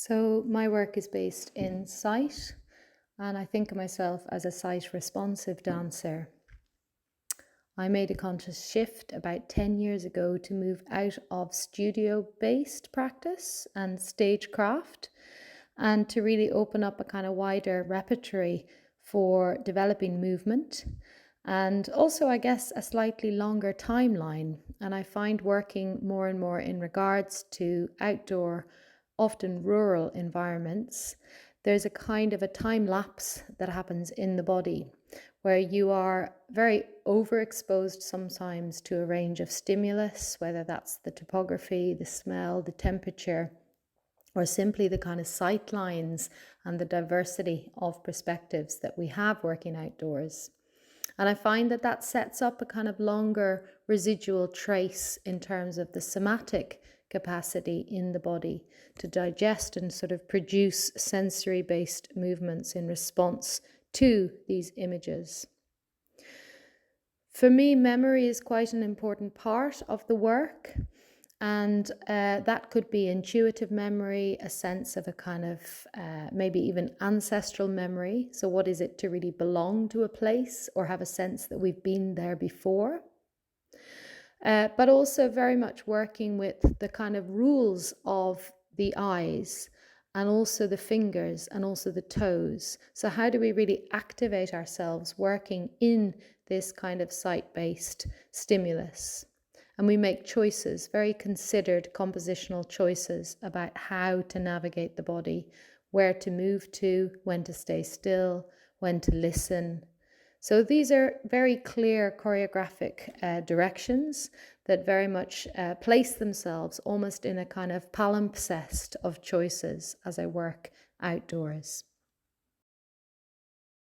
So my work is based in sight, and I think of myself as a sight responsive dancer. I made a conscious shift about 10 years ago to move out of studio based practice and stagecraft and to really open up a kind of wider repertory for developing movement and also, I guess, a slightly longer timeline. And I find working more and more in regards to outdoor, often rural environments, there's a kind of a time lapse that happens in the body where you are very overexposed sometimes to a range of stimulus, whether that's the topography, the smell, the temperature, or simply the kind of sight lines and the diversity of perspectives that we have working outdoors. And I find that that sets up a kind of longer residual trace in terms of the somatic capacity in the body to digest and sort of produce sensory based movements in response to these images. For me, memory is quite an important part of the work. And that could be intuitive memory, a sense of a kind of maybe even ancestral memory. So, what is it to really belong to a place or have a sense that we've been there before? But also very much working with the kind of rules of the eyes and also the fingers and also the toes. So, how do we really activate ourselves working in this kind of sight based stimulus? And we make choices, very considered compositional choices about how to navigate the body, where to move to, when to stay still, when to listen. So these are very clear choreographic directions that very much place themselves almost in a kind of palimpsest of choices as I work outdoors.